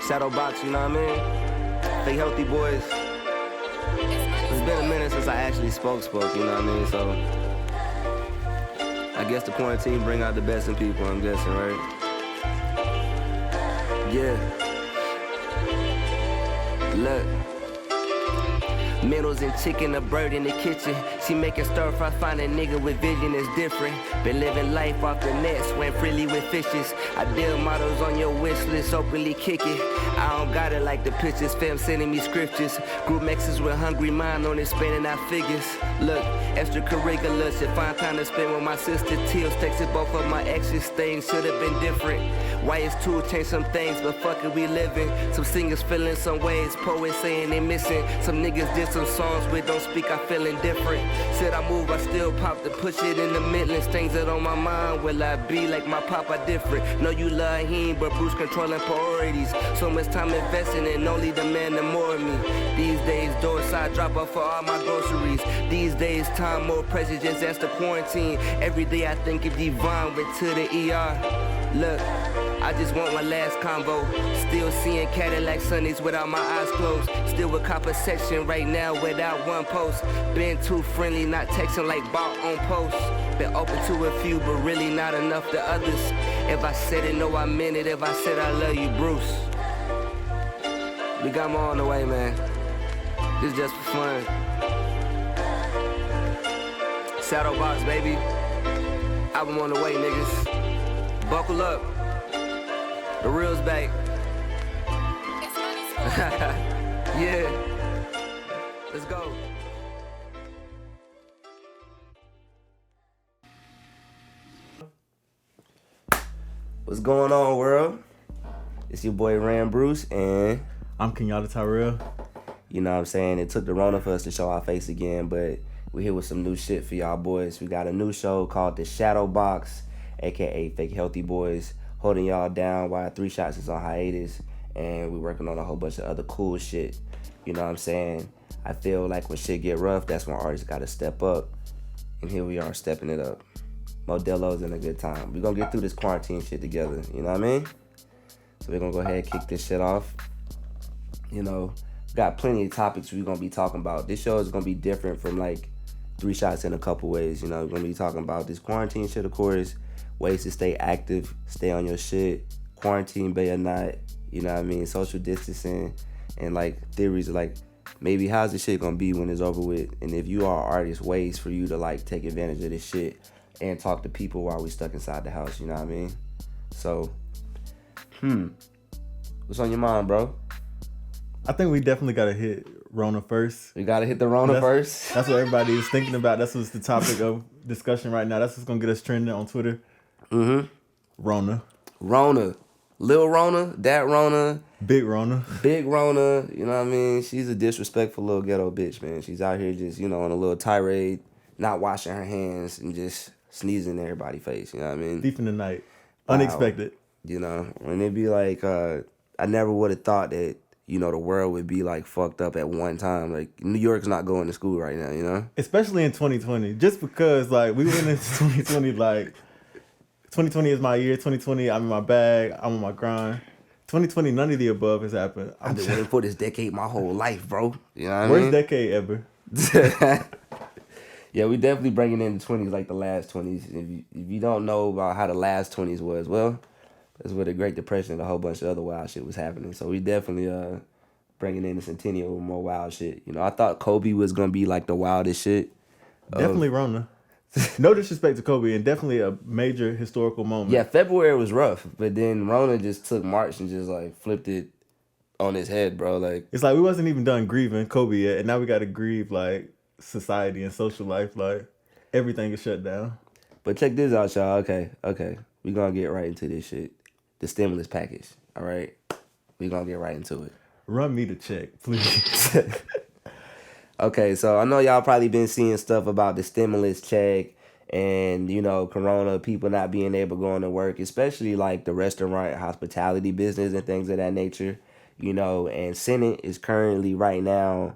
Shadow Box, you know what I mean? Fake Healthy Boyz. It's been a minute since I actually spoke, you know what I mean? So, I guess the quarantine bring out the best in people, I'm guessing, right? Yeah. Look. Middles and chicken, a bird in the kitchen. She making stir fry, find a nigga with vision is different. Been living life off the net, swim freely with fishes. I deal models on your wish list, openly kick it. I don't got it like the pictures, fam sending me scriptures. Group mexes with hungry mind on it, spending out figures. Look, extracurricular shit, find time to spend with my sister. Teals texted both of my exes, things should have been different. Why is tool change some things, but fuck it, we living. Some singers feeling some ways, poets saying they missing. Some niggas did some songs with don't speak, I feel indifferent. Said I move, I still pop to push it in the Midlands. Things that on my mind, will I be like my papa different? Know you love him, but Bruce controlling priorities. So much time investing and only demanding more of me. These days, door side drop off for all my groceries. These days, time more precious, just ask the quarantine. Every day I think of Devon, went to the ER. Look, I just want my last convo. Still seeing Cadillac Sundays without my eyes closed. Still with copper section right now without one post. Been too friendly, not texting like bought on post. Been open to a few, but really not enough to others. If I said it, no, I meant it. If I said I love you, Bruce. We got more on the way, man. This just for fun. Shadow Box, baby. Album on the way, niggas. Buckle up. The real's back. Yeah. Let's go. What's going on, world? It's your boy RanBruce, and I'm KenyattaTyrell. You know what I'm saying? It took the Rona for us to show our face again, but we're here with some new shit for y'all boys. We got a new show called The Shadow Box, aka Fake Healthy Boyz, holding y'all down while 3 Shots is on hiatus, and we're working on a whole bunch of other cool shit. You know what I'm saying? I feel like when shit get rough, that's when artists gotta step up, and here we are stepping it up. Modelo's in a good time. We're gonna get through this quarantine shit together, you know what I mean? So we're gonna go ahead and kick this shit off. You know, got plenty of topics we're gonna be talking about. This show is gonna be different from like 3 Shots in a couple ways. You know, we're gonna be talking about this quarantine shit, of course, ways to stay active, stay on your shit, quarantine bay or not, you know what I mean, social distancing, and like theories of like maybe how's this shit gonna be when it's over with, and if you are artists, ways for you to like take advantage of this shit and talk to people while we stuck inside the house, you know what I mean? So, what's on your mind, bro? I think we definitely gotta hit Rona first. We gotta hit the Rona first? That's what everybody is thinking about. That's what's the topic of discussion right now. That's what's gonna get us trending on Twitter. Rona. Rona. Lil Rona, that Rona. Big Rona. Big Rona, you know what I mean? She's a disrespectful little ghetto bitch, man. She's out here just, you know, on a little tirade, not washing her hands and just sneezing in everybody's face, you know what I mean? Deep in the night. Wow. Unexpected. You know, and it'd be like, I never would have thought that, you know, the world would be like fucked up at one time. Like, New York's not going to school right now, you know? Especially in 2020. Just because, like, we went into 2020, like, 2020 is my year. 2020, I'm in my bag. I'm on my grind. 2020, none of the above has happened. I've been waiting for this decade my whole life, bro. You know what I mean? Worst decade ever. Yeah, we definitely bringing in the 20s like the last 20s. If you don't know about how the last 20s was, well, that's where the Great Depression and a whole bunch of other wild shit was happening. So we definitely bringing in the centennial with more wild shit. You know, I thought Kobe was going to be like the wildest shit. Definitely Rona. No disrespect to Kobe, and definitely a major historical moment. Yeah, February was rough, but then Rona just took March and just like flipped it on his head, bro. Like, it's like we wasn't even done grieving Kobe yet, and now we got to grieve like society and social life. Like, everything is shut down. But check this out, y'all. Okay. We gonna get right into this shit. The stimulus package, all right? We gonna get right into it. Run me the check, please. Okay, so I know y'all probably been seeing stuff about the stimulus check and, you know, Corona, people not being able to go into work, especially like the restaurant, hospitality business and things of that nature, you know, and Senate is currently right now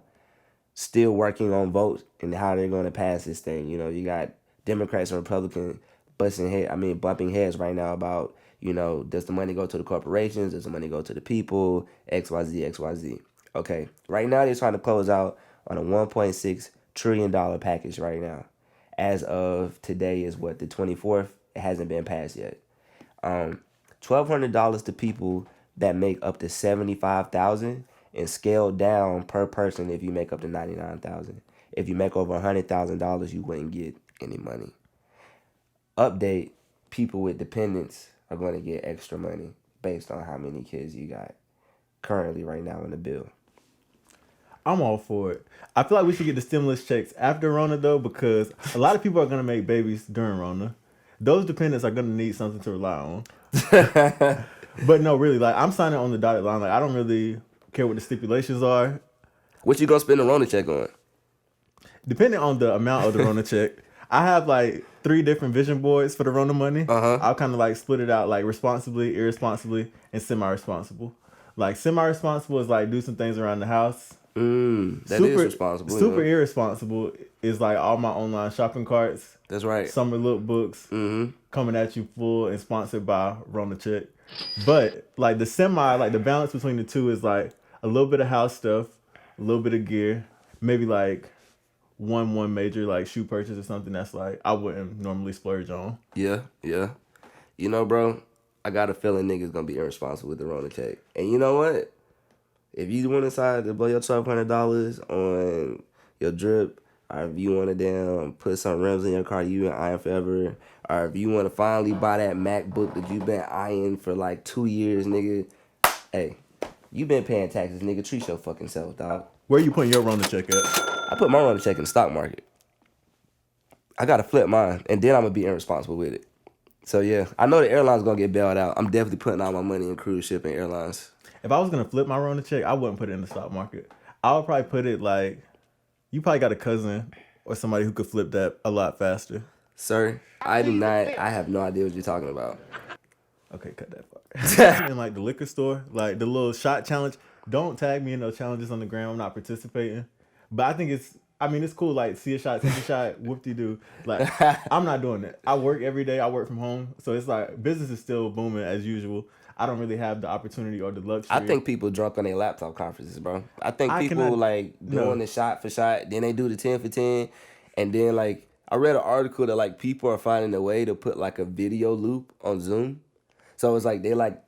still working on votes and how they're going to pass this thing. You know, you got Democrats and Republicans bumping heads right now about, does the money go to the corporations? Does the money go to the people? XYZ, XYZ. Okay, right now they're trying to close out on a $1.6 trillion package right now. As of today is what, the 24th? It hasn't been passed yet. $1,200 to people that make up to $75,000 and scaled down per person if you make up to $99,000. If you make over $100,000, you wouldn't get any money. Update, people with dependents are going to get extra money based on how many kids you got currently right now in the bill. I'm all for it. I feel like we should get the stimulus checks after Rona, though, because a lot of people are going to make babies during Rona. Those dependents are going to need something to rely on. But no, really, like, I'm signing on the dotted line. Like, I don't really care what the stipulations are. What you going to spend the Rona check on? Depending on the amount of the Rona check, I have, like, 3 different vision boards for the Rona money. I'll kind of, like, split it out, like, responsibly, irresponsibly, and semi-responsible. Like, semi-responsible is, like, do some things around the house. That is responsible. Super irresponsible is like all my online shopping carts. That's right. Summer lookbooks coming at you full and sponsored by Rona Check. But like the the balance between the two is like a little bit of house stuff, a little bit of gear, maybe like one major like shoe purchase or something that's like I wouldn't normally splurge on. Yeah. Bro, I got a feeling niggas gonna be irresponsible with the Rona Check. And you know what? If you want to decide to blow your $1,200 on your drip, or if you want to put some rims in your car you've been eyeing forever, or if you want to finally buy that MacBook that you've been eyeing for like 2 years, nigga, hey, you been paying taxes, nigga. Treat your fucking self, dog. Where you putting your Rona check at? I put my Rona check in the stock market. I got to flip mine, and then I'm going to be irresponsible with it. So, yeah, I know the airline's going to get bailed out. I'm definitely putting all my money in cruise ship and airlines. If I was going to flip my Rona check, I wouldn't put it in the stock market. I would probably put it like, you probably got a cousin or somebody who could flip that a lot faster. Sir, I do not. I have no idea what you're talking about. Okay, cut that part. In like the liquor store, like the little shot challenge, don't tag me in those challenges on the gram. I'm not participating. But I think it's cool. Like, see a shot, take a shot, whoop-de-doo. Like, I'm not doing that. I work every day. I work from home. So it's like business is still booming as usual. I don't really have the opportunity or the luxury. I think people drunk on their laptop conferences, bro. I think people doing the shot for shot. Then they do the 10 for 10. And then like I read an article that like people are finding a way to put like a video loop on Zoom. So it's like they like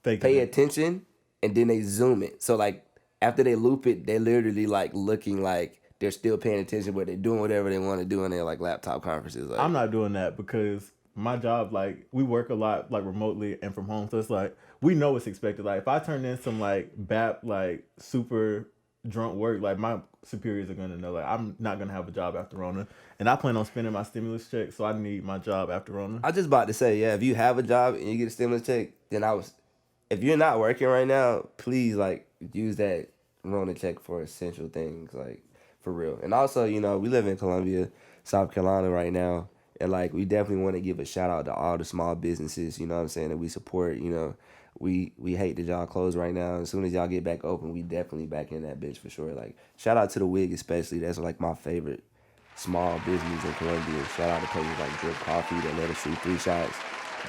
pay attention and then they zoom it. So like after they loop it, they literally like looking like they're still paying attention, but they're doing whatever they want to do in their like laptop conferences. Like, I'm not doing that because my job, like, we work a lot, like, remotely and from home. So it's like, we know what's expected. Like, if I turn in some, like, BAP, like, super drunk work, like, my superiors are going to know, like, I'm not going to have a job after Rona. And I plan on spending my stimulus check, so I need my job after Rona. I just about to say, yeah, if you have a job and you get a stimulus check, then if you're not working right now, please, like, use that Rona check for essential things, like, for real. And also, we live in Columbia, South Carolina right now. And, like, we definitely want to give a shout-out to all the small businesses, you know what I'm saying, that we support, We hate that y'all close right now. As soon as y'all get back open, we definitely back in that bitch for sure. Like, shout-out to the Wig especially. That's, like, my favorite small business in Columbia. Shout-out to places like Drip Coffee that let us shoot 3 shots.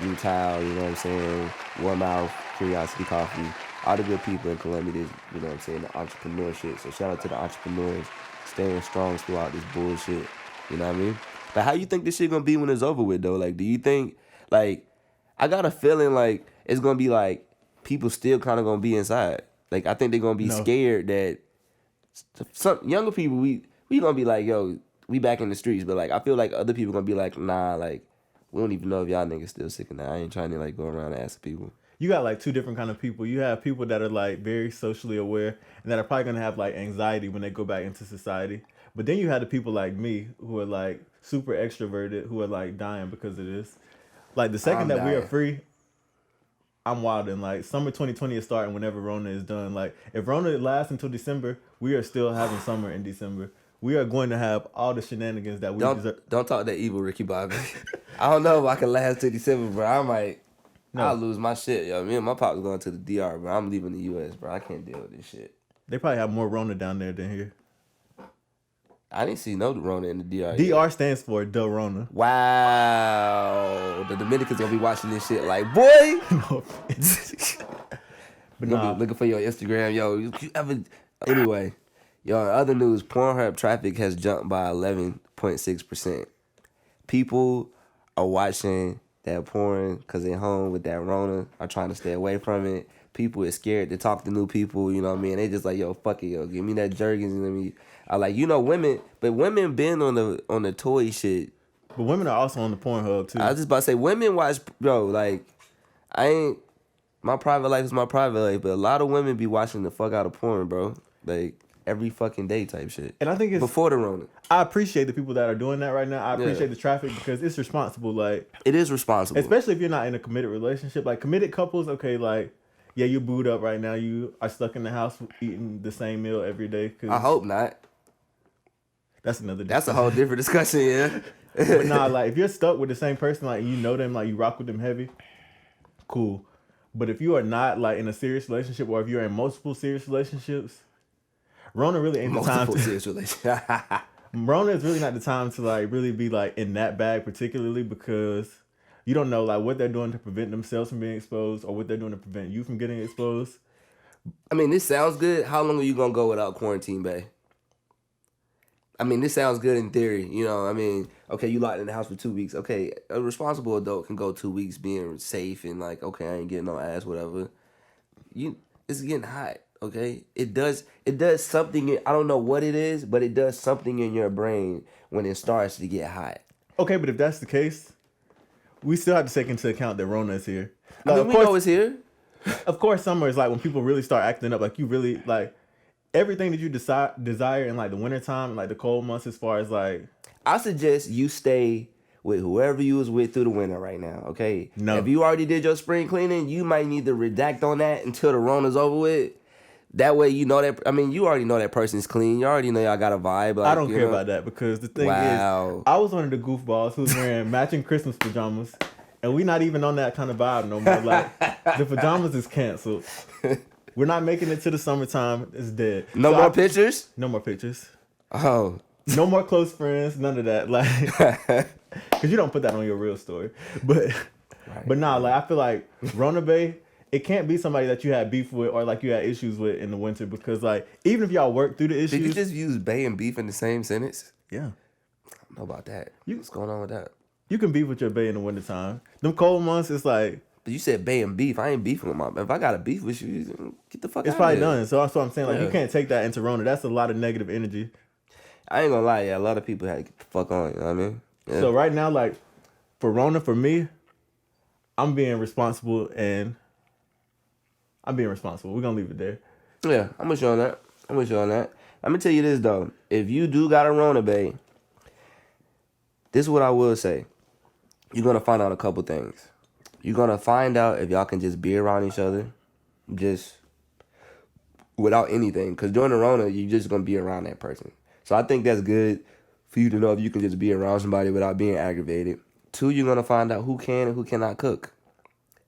Blue Tile, you know what I'm saying, One Mouth, Curiosity Coffee. All the good people in Columbia, you know what I'm saying, the entrepreneurship. So, shout-out to the entrepreneurs staying strong throughout this bullshit. You know what I mean? But how you think this shit gonna be when it's over with, though? Like, do you think, like, I got a feeling, like, it's gonna be, like, people still kind of gonna be inside. Like, I think they're gonna be scared that some younger people, we gonna be like, yo, we back in the streets. But, like, I feel like other people gonna be like, nah, like, we don't even know if y'all niggas still sick or not. I ain't trying to, like, go around and ask people. You got, like, 2 different kind of people. You have people that are, like, very socially aware and that are probably gonna have, like, anxiety when they go back into society. But then you have the people like me who are, like, super extroverted, who are, like, dying because of this. Like, the second that we are free, I'm wilding. Like, summer 2020 is starting whenever Rona is done. Like, if Rona lasts until December, we are still having summer in December. We are going to have all the shenanigans that we deserve. Don't talk that evil, Ricky Bobby. I don't know if I can last till December, bro. I'll lose my shit, yo. Me and my pop's going to the DR, bro. I'm leaving the U.S., bro. I can't deal with this shit. They probably have more Rona down there than here. I didn't see no Rona in the DR. DR stands for the Rona. Wow. The Dominicans gonna be watching this shit like, boy. No. But You're gonna nah, be looking for your Instagram, yo. You ever? Anyway, yo. In other news, Pornhub traffic has jumped by 11.6%. People are watching that porn because they're home with that Rona, are trying to stay away from it. People are scared to talk to new people. You know what I mean? They just like, yo, fuck it, yo. Give me that Jergens. And let me. I like, women, but women been on the toy shit. but women are also on the Pornhub too. I was just about to say, women watch, bro. Like, my private life is my private life, but a lot of women be watching the fuck out of porn, bro. Like every fucking day type shit. And I think it's before the Rona. I appreciate the people that are doing that right now. I appreciate the traffic because it's responsible. Like it is responsible, especially if you're not in a committed relationship. Like committed couples, okay, like yeah, you're booed up right now. You are stuck in the house eating the same meal every day. I hope not. That's another. That's a whole different discussion, yeah. But nah, like if you're stuck with the same person, like you know them, like you rock with them heavy, cool. But if you are not like in a serious relationship, or if you're in multiple serious relationships, Rona really ain't the time to. Serious relationship. Rona is really not the time to like really be like in that bag, particularly because you don't know like what they're doing to prevent themselves from being exposed, or what they're doing to prevent you from getting exposed. I mean, this sounds good. How long are you gonna go without quarantine, bae? I mean, this sounds good in theory. You know, I mean, okay, you locked in the house for 2 weeks. Okay, a responsible adult can go 2 weeks being safe and like, okay, I ain't getting no ass, whatever. It's getting hot. Okay, it does something. I don't know what it is, but it does something in your brain when it starts to get hot. Okay, but if that's the case, we still have to take into account that Rona is here. Like, I mean, we know it's here. Of course, summer is like when people really start acting up. Like you really like everything that you desire in like the wintertime and like the cold months. As far as like, I suggest you stay with whoever you was with through the winter right now. Okay. No. If you already did your spring cleaning, you might need to redact on that until the Rona's over with. That way, you know that. I mean, you already know that person's clean. You already know y'all got a vibe. Like, I don't care about that because the thing is, I was one of the goofballs who's wearing matching Christmas pajamas, and we not even on that kind of vibe no more. Like the pajamas is canceled. We're not making it to the summertime. It's dead. No more pictures. No more pictures. Oh. No more close friends. None of that. Like, because you don't put that on your real story. But nah. Like I feel like Rona Bay. It can't be somebody that you had beef with or like you had issues with in the winter because like even if y'all work through the issues. Did you just use bay and beef in the same sentence? Yeah. I don't know about that. What's going on with that? You can beef with your bae in the wintertime. Them cold months, it's like. But you said bay and beef. I ain't beefing with my. If I got a beef with you, get the fuck out of here. It's probably done. So that's what I'm saying. Like you can't take that into Rona. That's a lot of negative energy. I ain't gonna lie. Yeah, a lot of people had to get the fuck on. You know what I mean? Yeah. So right now, like for Rona, for me, I'm being responsible and. I'm being responsible. We're going to leave it there. Yeah, I'm with you on that. I'm going to tell you this, though. If you do got a Rona, babe, this is what I will say. You're going to find out a couple things. You're going to find out if y'all can just be around each other. Just without anything. Because during the Rona, you're just going to be around that person. So I think that's good for you to know if you can just be around somebody without being aggravated. 2, you're going to find out who can and who cannot cook.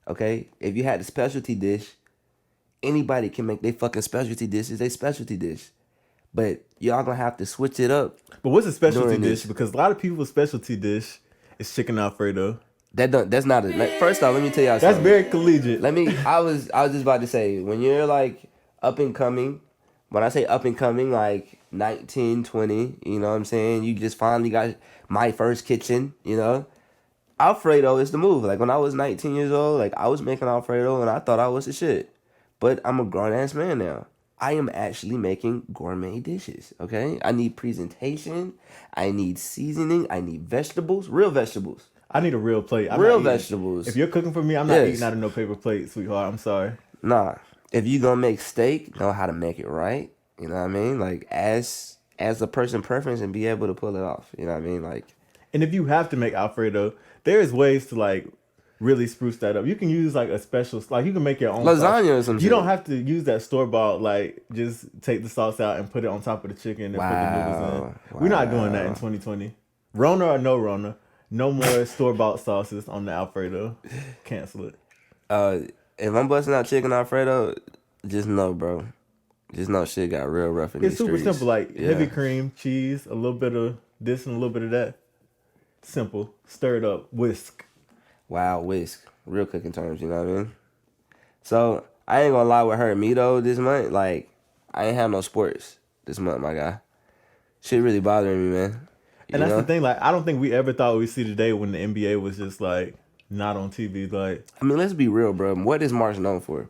Okay? If you had the specialty dish, anybody can make their fucking specialty dish is a specialty dish. But y'all gonna have to switch it up. But what's a specialty dish? Because a lot of people's specialty dish is chicken Alfredo. That's not a... First off, let me tell y'all something. That's very collegiate. I was just about to say, when you're like up and coming, when I say up and coming, like 19, 20, you know what I'm saying? You just finally got my first kitchen, you know? Alfredo is the move. Like when I was 19 years old, like I was making Alfredo and I thought I was the shit. But I'm a grown-ass man now. I am actually making gourmet dishes, okay? I need presentation. I need seasoning. I need vegetables, real vegetables. I need a real plate. Real vegetables. If you're cooking for me, I'm not eating out of no paper plate, sweetheart. I'm sorry. Nah. If you gonna make steak, know how to make it right. You know what I mean? Like, as a person preference and be able to pull it off. You know what I mean? Like. And if you have to make Alfredo, there's ways to, like, really spruce that up. You can use like a special, like you can make your own lasagna sauce. Or something. You don't have to use that store-bought, like just take the sauce out and put it on top of the chicken and put the noodles in. Wow. We're not doing that in 2020. Rona or no Rona, no more store-bought sauces on the Alfredo. Cancel it. If I'm busting out chicken Alfredo, just know, bro, Just know shit got real rough in It's these super streets. simple, like Yeah. heavy cream, cheese, a little bit of this and a little bit of that. Simple. Stir it up. Whisk. Wild whisk. Real cooking terms, you know what I mean? So, I ain't gonna lie with her and me, though, this month. Like, I ain't have no sports this month, my guy. Shit really bothering me, man. And that's the thing, like, I don't think we ever thought we'd see the day when the NBA was just, like, not on TV. Like, I mean, let's be real, bro. What is March known for?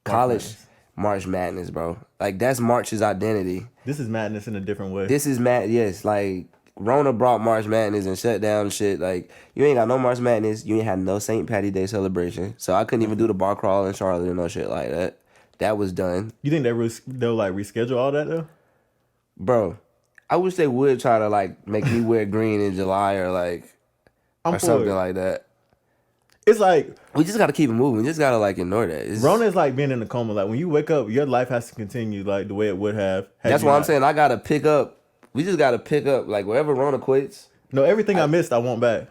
College March Madness, bro. Like, that's March's identity. this is madness in a different way. This is yes, like, Rona brought March Madness and shut down shit. Like, you ain't got no March Madness. You ain't had no St. Patty Day celebration. So I couldn't even do the bar crawl in Charlotte and no shit like that. That was done. You think they'll, like, reschedule all that, though? Bro, I wish they would try to, like, make me wear green in July or, like, I'm or for something it. like that. It's like, We just got to keep it moving. We just got to, like, ignore that. Rona is like being in a coma. Like, when you wake up, your life has to continue, like, the way it would have. That's why I'm saying I got to pick up. We just got to pick up, like, wherever Rona quits, No, everything I missed, I want back.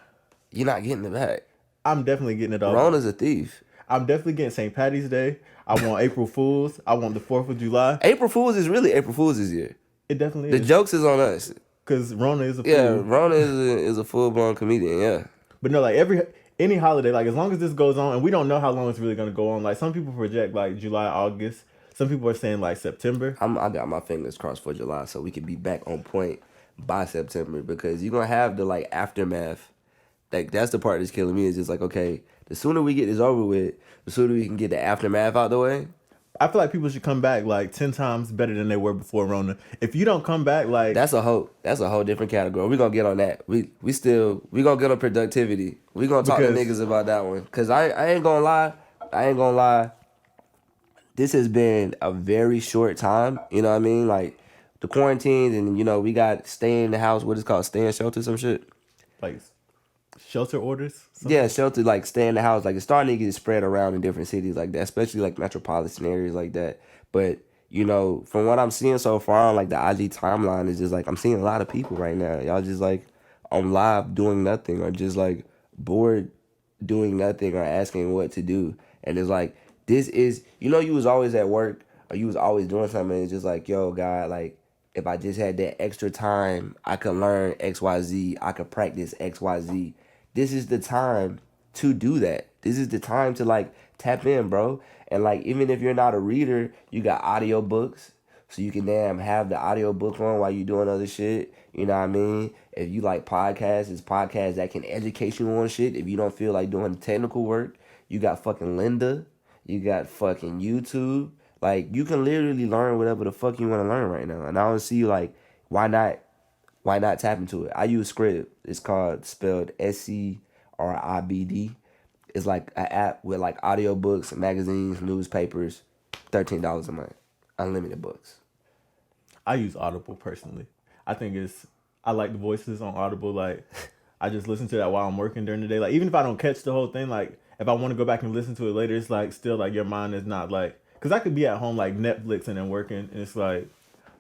you're not getting it back. I'm definitely getting it all. Rona's a thief. I'm definitely getting St. Patty's Day. I want April Fools. I want the 4th of July. April Fool's is really April Fool's this year. It definitely The is. jokes is on us. Because Rona is a fool. Yeah, Rona is a full-blown comedian, yeah. But no, like, any holiday, like, as long as this goes on, and we don't know how long it's really going to go on. Like, some people project, like, July, August. Some people are saying, like, September. I got my fingers crossed for July so we can be back on point by September because you're going to have the, like, aftermath. Like, that's the part that's killing me is just like, okay, the sooner we get this over with, the sooner we can get the aftermath out the way. I feel like people should come back, like, 10 times better than they were before Rona. If you don't come back, like... That's a whole different category. We're going to get on that. We going to get on productivity. We're going to talk to niggas about that one. Because I ain't going to lie. This has been a very short time. You know what I mean? Like, the quarantines and, you know, we got stay in the house. What is it called? Stay in shelter, some shit? Like, shelter orders? Yeah, shelter, like, stay in the house. Like, it's starting to get spread around in different cities like that, especially, like, metropolitan areas like that. But, you know, from what I'm seeing so far on, like, the IG timeline is just, like, I'm seeing a lot of people right now. Y'all just, like, on live doing nothing or just, like, bored doing nothing or asking what to do. And it's, like, this is, you know, you was always at work or you was always doing something. And it's just, like, yo, God, like, if I just had that extra time, I could learn XYZ. I could practice XYZ. This is the time to do that. This is the time to, like, tap in, bro. And, like, even if you're not a reader, you got audiobooks. So you can damn have the audiobook on while you're doing other shit. You know what I mean? If you like podcasts, it's podcasts that can educate you on shit. If you don't feel like doing technical work, you got fucking Linda. You got fucking YouTube. Like, you can literally learn whatever the fuck you want to learn right now. And I don't see, like, why not tap into it? I use Scribd. It's spelled SCRIBD. It's like an app with, like, audiobooks, magazines, newspapers, $13 a month. Unlimited books. I use Audible personally. I like the voices on Audible. Like, I just listen to that while I'm working during the day. Like, even if I don't catch the whole thing, like, if I want to go back and listen to it later, it's like still like your mind is not like, because I could be at home like Netflix and then working, and it's like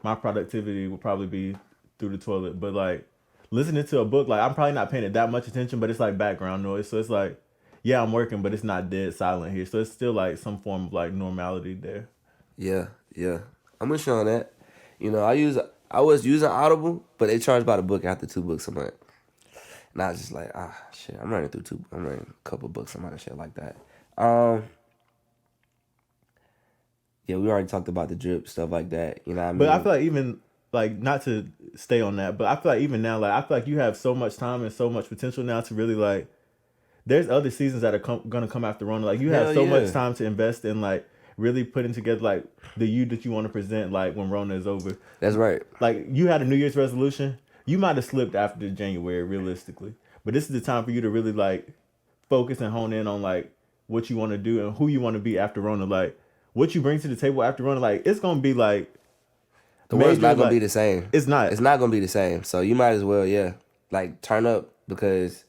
my productivity will probably be through the toilet. But like listening to a book, like I'm probably not paying it that much attention, but it's like background noise. So it's like, yeah, I'm working, but it's not dead silent here. So it's still like some form of like normality there. Yeah. I'm with you on that. You know, I was using Audible, but they charge by the book after 2 books a month. And I was just like, shit, I'm running a couple books a month and shit like that. Yeah, we already talked about the drip, stuff like that. You know what I mean? But I feel like even, like, not to stay on that, but I feel like even now, like, I feel like you have so much time and so much potential now to really, like, there's other seasons that are going to come after Rona. Like, you have so much time to invest in, like, really putting together, like, the you that you want to present, like, when Rona is over. That's right. Like, you had a New Year's resolution. You might have slipped after January, realistically. But this is the time for you to really, like, focus and hone in on, like, what you want to do and who you want to be after Rona. Like, what you bring to the table after Rona, like, it's going to be, like... The world's not going to be the same. It's not. It's not going to be the same. So you might as well, like, turn up because,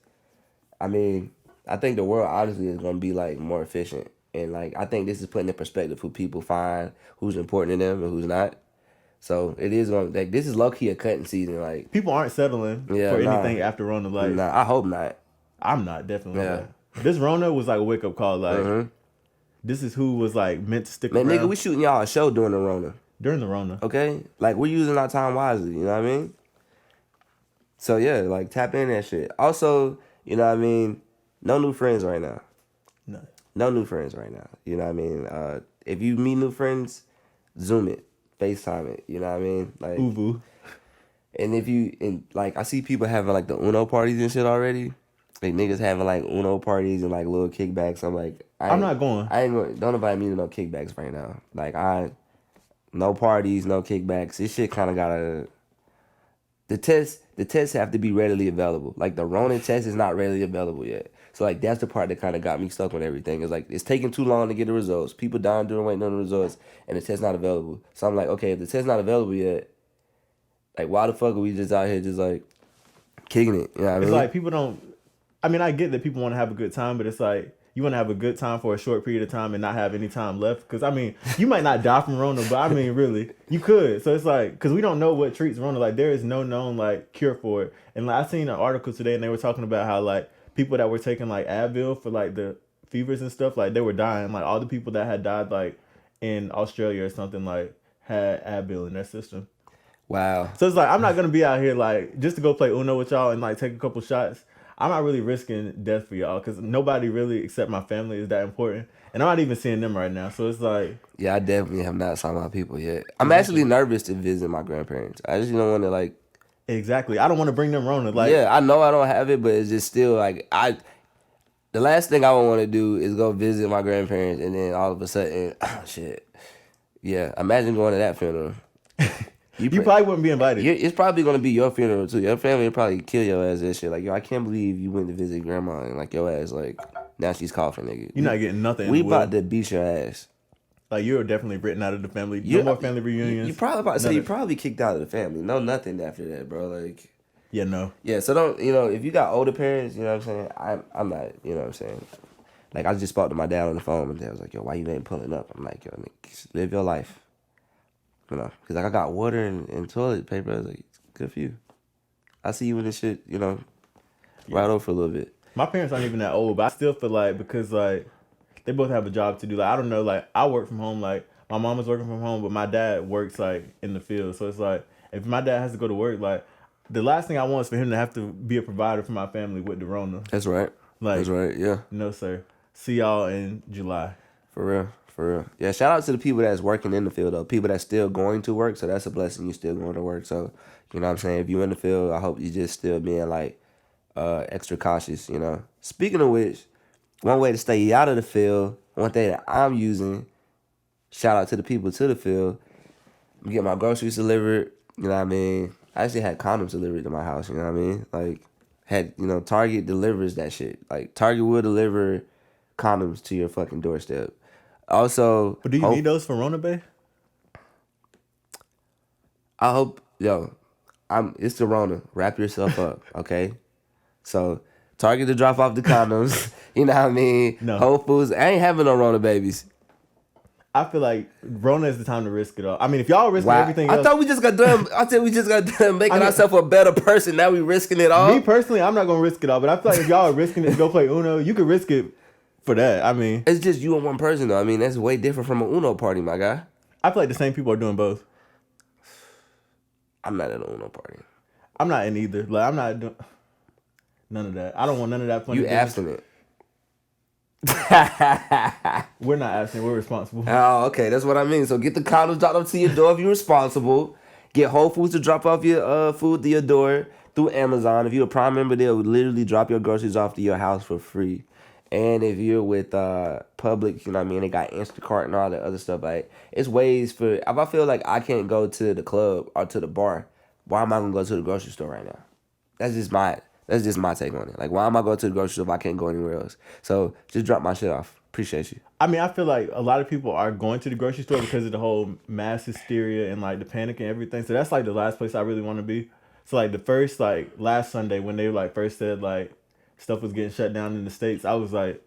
I mean, I think the world, honestly, is going to be, like, more efficient. And, like, I think this is putting in perspective who people find, who's important to them and who's not. So it is going to, like, this is low-key a cutting season. Like, people aren't settling for anything after Rona. Like, I hope not. I'm not, definitely not. This Rona was like a wake-up call. Like, this is who was, like, meant to stick around. Man, nigga, we shooting y'all a show during the Rona. During the Rona. Okay? Like, we're using our time wisely, you know what I mean? So, yeah, like, tap in that shit. Also, you know what I mean? No new friends right now. No. No new friends right now. You know what I mean? If you meet new friends, Zoom it. FaceTime it. You know what I mean? Like, Uvu. and like, I see people having, like, the Uno parties and shit already. Like, niggas having, like, Uno parties and, like, little kickbacks. I'm like, I'm not going. I ain't going. Don't invite me to no kickbacks right now. Like, no parties, no kickbacks. This shit kind of gotta. The tests have to be readily available. Like, the Rona test is not readily available yet. So, like, that's the part that kind of got me stuck on everything. It's like, it's taking too long to get the results. People dying doing waiting on the results, and the test's not available. So I'm like, okay, if the test's not available yet, like, why the fuck are we just out here just like kicking it? You know what I mean? It's like people don't. I mean, I get that people want to have a good time, but it's like you want to have a good time for a short period of time and not have any time left. Because I mean, you might not die from Rona, but I mean, really, you could. So it's like, because we don't know what treats Rona. Like, there is no known like cure for it. And like, I seen an article today, and they were talking about how like people that were taking like Advil for like the fevers and stuff, like they were dying. Like all the people that had died like in Australia or something like had Advil in their system. Wow. So it's like, I'm not gonna be out here like just to go play Uno with y'all and like take a couple shots. I'm not really risking death for y'all because nobody really except my family is that important, and I'm not even seeing them right now. So it's like, Yeah, I definitely have not saw my people yet. I'm actually nervous to visit my grandparents. I just don't want to like. exactly. I don't want to bring them Rona. Like, Yeah, I know I don't have it, but it's just still like the last thing I would want to do is go visit my grandparents, and then all of a sudden, oh, shit. Yeah, imagine going to that funeral. you probably wouldn't be invited. It's probably gonna be your funeral too. Your family will probably kill your ass and shit. Like, yo, I can't believe you went to visit grandma and like your ass like now she's coughing, nigga. You're not getting nothing. We about to beat your ass. Like, you're definitely written out of the family. No more family reunions. You probably about to say you probably kicked out of the family. No, nothing after that, bro. Like, yeah, no. yeah. So don't, if you got older parents, you know what I'm saying. I'm not, you know what I'm saying. Like, I just spoke to my dad on the phone, and dad was like, yo, why you ain't pulling up? I'm like, yo, nigga, live your life. You know, because like I got water and toilet paper. I was like, it's good for you. I see you in this shit, right over for a little bit. My parents aren't even that old, but I still feel like, because like they both have a job to do. Like, I don't know, like I work from home. Like, my mom was working from home, but my dad works like in the field. So it's like, if my dad has to go to work, like the last thing I want is for him to have to be a provider for my family with the Rona. That's right. Like, that's right. Yeah. No, sir. See y'all in July. For real. For real. Yeah, shout out to the people that's working in the field, though. People that's still going to work, so that's a blessing. You still going to work. So, you know what I'm saying? If you in the field, I hope you just still being, like, extra cautious, Speaking of which, one way to stay out of the field, one thing that I'm using, shout out to the people to the field, get my groceries delivered, you know what I mean? I actually had condoms delivered to my house, you know what I mean? Like, Target delivers that shit. Like, Target will deliver condoms to your fucking doorstep. Also, but do you need those for Rona Bay? I hope, it's the Rona. Wrap yourself up, okay? So, Target to drop off the condoms. You know what I mean? No. Whole Foods. I ain't having no Rona babies. I feel like Rona is the time to risk it all. I mean, if y'all risking everything else. I thought we just got done making ourselves a better person. Now we risking it all. Me personally, I'm not going to risk it all. But I feel like if y'all are risking it to go play Uno, you could risk it for that. I mean, it's just you and one person, though. I mean, that's way different from an Uno party, my guy. I feel like the same people are doing both. I'm not at an Uno party. I'm not in either. Like, I'm not doing none of that. I don't want none of that funny. You abstinent. We're not abstinent. We're responsible. Oh, okay. That's what I mean. So get the condoms dropped up to your door if you're responsible. Get Whole Foods to drop off your food to your door through Amazon. If you're a Prime member, they'll literally drop your groceries off to your house for free. And if you're with Publix, you know what I mean, they got Instacart and all that other stuff. Like, it's ways for, if I feel like I can't go to the club or to the bar, why am I gonna go to the grocery store right now? That's just my take on it. Like, why am I going to the grocery store if I can't go anywhere else? So just drop my shit off. Appreciate you. I mean, I feel like a lot of people are going to the grocery store because of the whole mass hysteria and like the panic and everything. So that's like the last place I really want to be. So like the first, like last Sunday when they like first said like stuff was getting shut down in the States, I was like,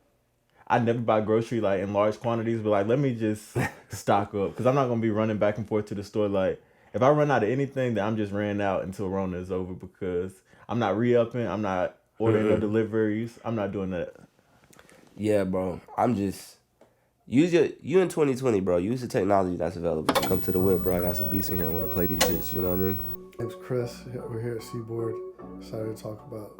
I never buy grocery like in large quantities, but like let me just stock up because I'm not gonna be running back and forth to the store. Like if I run out of anything, then I'm just ran out until Rona is over because I'm not re-upping. I'm not ordering no deliveries. I'm not doing that. Yeah, bro. I'm just, you in 2020, bro. Use the technology that's available. Come to the whip, bro. I got some beats in here. I want to play these shits. You know what I mean? My name's Chris. We're here at Seaboard. Excited to talk about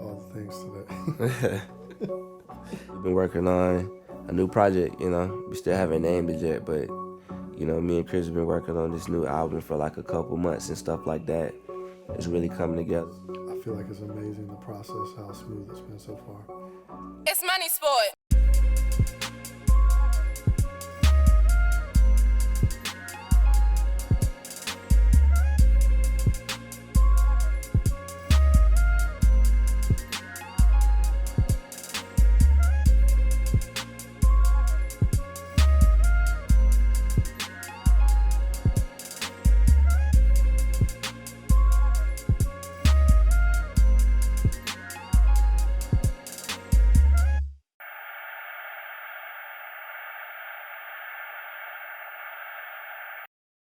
all the things today. We've been working on a new project. You know, we still haven't named it yet, but you know, me and Chris have been working on this new album for like a couple months and stuff like that. It's really coming together. I feel like it's amazing the process, how smooth it's been so far. It's MoneySport.